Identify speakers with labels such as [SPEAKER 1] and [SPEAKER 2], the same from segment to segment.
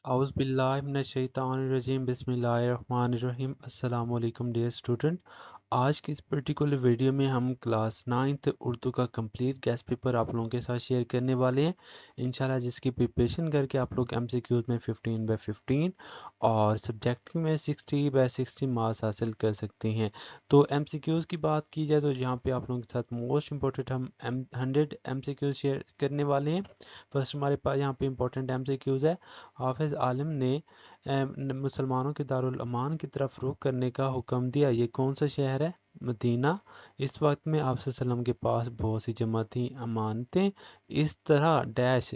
[SPEAKER 1] اعوذ باللہ من الشیطان الرجیم بسم اللہ الرحمن الرحیم السلام علیکم ڈیئر اسٹوڈنٹ. آج کی اس پرٹیکولر ویڈیو میں ہم کلاس 9th اردو کا کمپلیٹ گیسٹ پیپر آپ لوگوں کے ساتھ شیئر کرنے والے ہیں انشاءاللہ، جس کی پریپریشن کر کے آپ لوگ ایم سی کیوز میں 15/15 اور سبجیکٹ میں 60/60 مارکس حاصل کر سکتے ہیں. تو ایم سی کیوز کی بات کی جائے تو یہاں پہ آپ لوگوں کے ساتھ موسٹ امپورٹنٹ ہم 100 ایم سی کیوز شیئر کرنے والے ہیں. فرسٹ ہمارے پاس یہاں پہ امپورٹنٹ ایم سی کیوز ہے. حافظ عالم نے مسلمانوں کے دارالامان کی طرف رخ کرنے کا حکم دیا. یہ کون سا شہر ہے؟ مدینہ. اس وقت میں آپ صلی اللہ علیہ وسلم کے پاس بہت سی جمع تھیں امانتیں. اس طرح ڈیش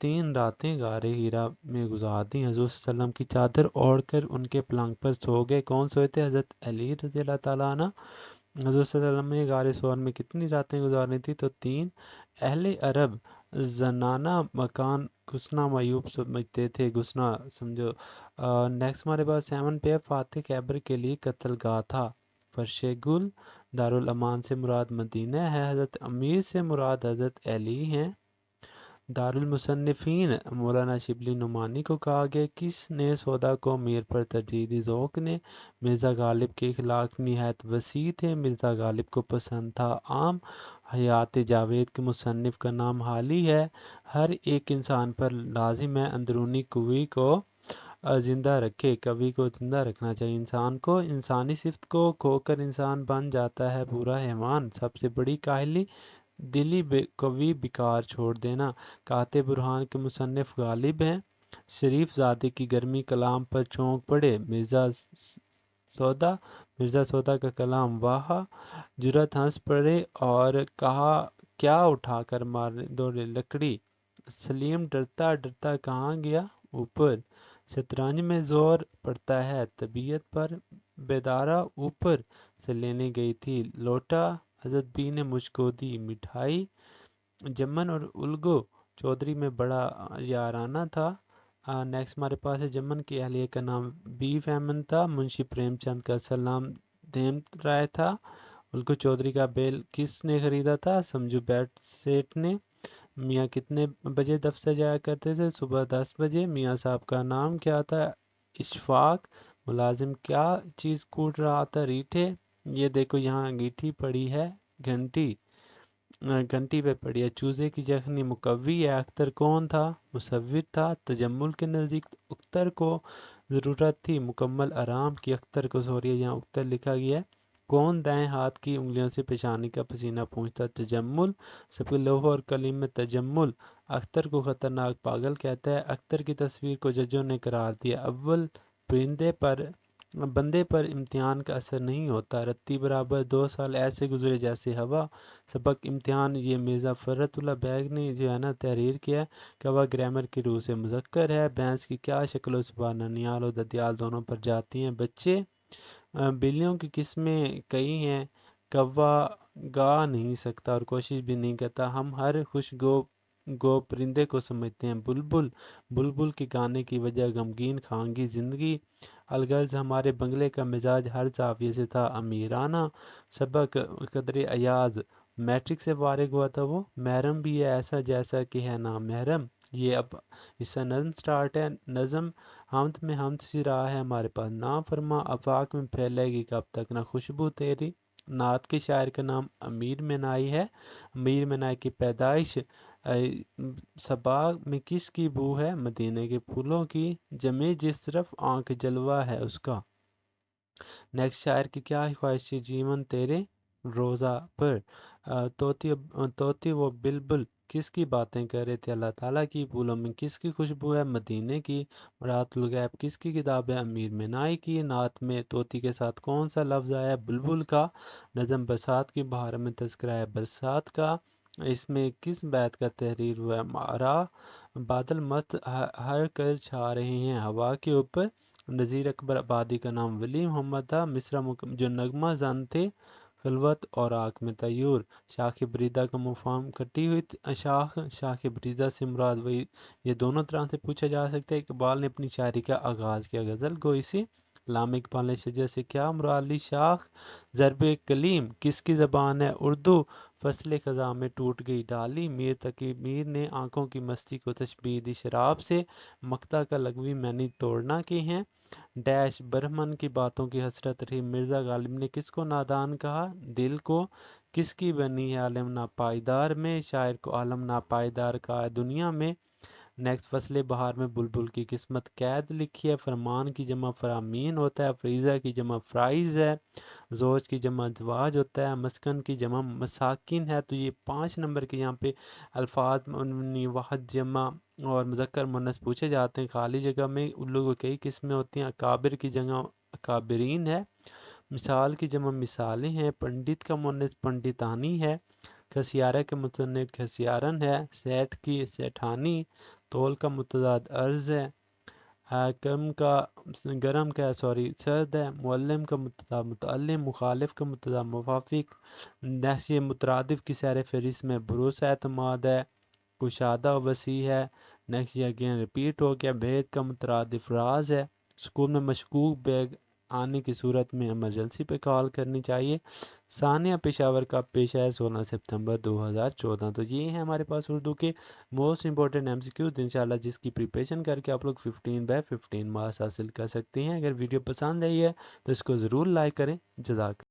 [SPEAKER 1] 3 راتیں غار ہیرا میں گزار دیں. حضور صلی اللہ علیہ وسلم کی چادر اوڑھ کر ان کے پلنگ پر سو گئے. کون سوئے تھے؟ حضرت علی رضی اللہ تعالیٰ عنہ. حضور صلی اللہ علیہ وسلم نے غار ثور میں کتنی راتیں گزارنی تھی؟ تو 3. اہل عرب زنانہ مکان گھسنا معیوب سمجھتے تھے. گھسنا سمجھو. نیکسٹ ہمارے پاس 7 پہ فاتح خیبر کے لیے قتل گاہ تھا. فرش گل. دارالامان سے مراد مدینہ ہے. حضرت امیر سے مراد حضرت علی ہیں. دارالمصنفین مولانا شبلی نعمانی کو کہا گیا. کس نے سودا کو میر پر ترجیح دی؟ ذوق نے. مرزا غالب کے اخلاق نہایت وسیع تھے. مرزا غالب کو پسند تھا عام. حیات جاوید کے مصنف کا نام حالی ہے. ہر ایک انسان پر لازم ہے اندرونی قوی کو زندہ رکھے. قوی کو زندہ رکھنا چاہیے انسان کو. انسانی صفت کو کھو کر انسان بن جاتا ہے پورا حیوان. سب سے بڑی کاہلی دلی قوی بیکار چھوڑ دینا. کاتب برہان کے مصنف غالب ہیں. شریف زادے کی گرمی کلام پر چونک پڑے. مرزا سودا کا کلام واہ. جرأت ہنس پڑے اور کہا کیا اٹھا کر مارنے دوڑے لکڑی. سلیم ڈرتا ڈرتا کہاں گیا؟ اوپر. شطرنج میں زور پڑتا ہے طبیعت پر. بیدارہ اوپر سے لینے گئی تھی لوٹا. حضرت بی نے مجھ کو دی مٹھائی. جمن اور الگو چودھری میں بڑا یارانہ تھا. نیکسٹ ہمارے پاس ہے جمن کی اہلیہ کا نام بی فیمن تھا. منشی پریم چند کا اصل نام دیمت رائے تھا. الگو چودھری کا بیل کس نے خریدا تھا؟ سمجھو بیٹ سیٹ نے. میاں کتنے بجے دفتر جایا کرتے تھے؟ صبح 10 بجے. میاں صاحب کا نام کیا تھا؟ اشفاق. ملازم کیا چیز کوٹ رہا تھا؟ ریٹھے. یہ دیکھو یہاں انگیٹھی پڑی ہے گھنٹی گھنٹی پہ پڑی ہے. چوزے کی جخنی مقوی ہے. اختر کون تھا؟ مصور تھا. تجمل کے نزدیک اختر کو ضرورت تھی مکمل آرام کی. اختر کو سوریہ یہاں اختر لکھا گیا ہے. کون دائیں ہاتھ کی انگلیوں سے پیشانی کا پسینہ پونچھتا؟ تجمل. سب کے لوح اور قلم میں تجمل. اختر کو خطرناک پاگل کہتا ہے. اختر کی تصویر کو ججوں نے قرار دیا اول. بندے پر امتحان کا اثر نہیں ہوتا. رتی برابر 2 سال ایسے گزرے جیسے ہوا. سبق امتحان. یہ مرزا فرت اللہ بیگ نے جو ہے نا تحریر کیا ہے. کوا گرامر کی روح سے مذکر ہے. بھینس کی کیا شکل و زبان؟ ننیال اور ددیال دونوں پر جاتی ہیں. بچے. بلیوں کی قسمیں کئی ہیں. کوا گا نہیں سکتا اور کوشش بھی نہیں کرتا. ہم ہر گو پرندے کو سمجھتے ہیں بلبل. بلبل کے گانے کی وجہ غمگین خانگی زندگی. الغرض ہمارے بنگلے کا مزاج ہر زاویے سے تھا امیرانہ. سبق قدر ایاز. میٹرک سے فارغ ہوا تھا وہ. محرم بھی ہے ایسا جیسا کہ ہے نام محرم. یہ اب اس سے نظم سٹارٹ ہے. نظم حمد میں حمد سی رہا ہے ہمارے پاس. نا فرما آفاق میں پھیلے گی کب تک نہ خوشبو تیری. نعت کے شاعر کا نام امیر منائی ہے. امیر منائی کی پیدائش صبا میں کس کی بو ہے؟ مدینے کے پھولوں کی. جمے جس طرف آنکھ جلوہ ہے اس کا. نیکسٹ شاعر کی کیا خواہش جیون تیرے روزہ پر. طوطی و بلبل کس کی باتیں کر رہے تھے؟ اللہ تعالیٰ کی. پھولوں میں کس کی خوشبو ہے؟ مدینے کی. مرات الغیب کس کی کتاب ہے؟ امیر منائی کی. نعت میں طوطی کے ساتھ کون سا لفظ آیا ہے؟ بلبل کا. نظم برسات کی بہار میں تذکرہ ہے برسات کا. اس میں کس بیت کا تحریر ہوا ہے؟ مارا. بادل مست ہر کر چھا رہے ہیں ہوا کے اوپر. نذیر اکبر آبادی کا نام ولی محمد تھا. مصرع جو نغمہ زن تھے خلوت اور آنکھ میں طیور. شاخ بریدہ کا مفہوم کٹی ہوئی شاخ بریدہ سے مراد وہی. یہ دونوں طرح سے پوچھا جا سکتا ہے. اقبال نے اپنی شاعری کا آغاز کیا غزل گوئی سے. علامہ اقبال نے شجر سے کیا مراد لی؟ شاخ. ضرب کلیم کس کی زبان ہے؟ اردو. فصل خزاں میں ٹوٹ گئی ڈالی، میر تقی میر نے آنکھوں کی مستی کو تشبیہ دی شراب سے، مقطع کا لغوی معنی توڑنا کے ہیں۔ ڈیش برہمن کی باتوں کی حسرت رہی، مرزا غالب نے کس کو نادان کہا؟ دل کو۔ کس کی بنی ہے عالم ناپائیدار میں، شاعر کو عالم ناپائیدار کہا ہے دنیا میں۔ نیکسٹ، فصل بہار میں بلبل کی قسمت قید لکھی ہے، فرمان کی جمع فرامین ہوتا ہے، فریضہ کی جمع فرائض ہے، زوج کی جمع زواج ہوتا ہے، مسکن کی جمع مساکن ہے۔ تو یہ 5 نمبر کے یہاں پہ الفاظ واحد جمع اور مذکر مونث پوچھے جاتے ہیں خالی جگہ میں۔ ان لوگوں کی کئی قسمیں ہوتی ہیں، اکابر کی جگہ اکابرین ہے، مثال کی جمع مثالیں ہیں، پنڈت کا مونث پنڈتانی ہے، کھسیارہ کے متنب کھسیارن ہے، سیٹ کی سیٹھانی، تول کا متضاد ارض ہے، گرم کا سرد ہے، معلم کا متضاد متعلم، مخالف کا متضاد موافق، نحشِ مترادف کی سیر فہرست میں بھروسہ اعتماد ہے، کشادہ وسیع ہے، نیکسٹ یہ اگین ریپیٹ ہو گیا، بھید کا مترادف راز ہے، اسکول میں مشکوک بیگ آنے کی صورت میں ایمرجنسی پہ کال کرنی چاہیے۔ ثانیہ پشاور کا پیشہ ہے 16 ستمبر 2014۔ تو یہ ہیں ہمارے پاس اردو کے most important M C Qs, انشاءاللہ جس کی پریپریشن کر کے آپ لوگ 15/15 مارکس حاصل کر سکتے ہیں۔ اگر ویڈیو پسند آئی ہے تو اس کو ضرور لائک کریں۔ جزاک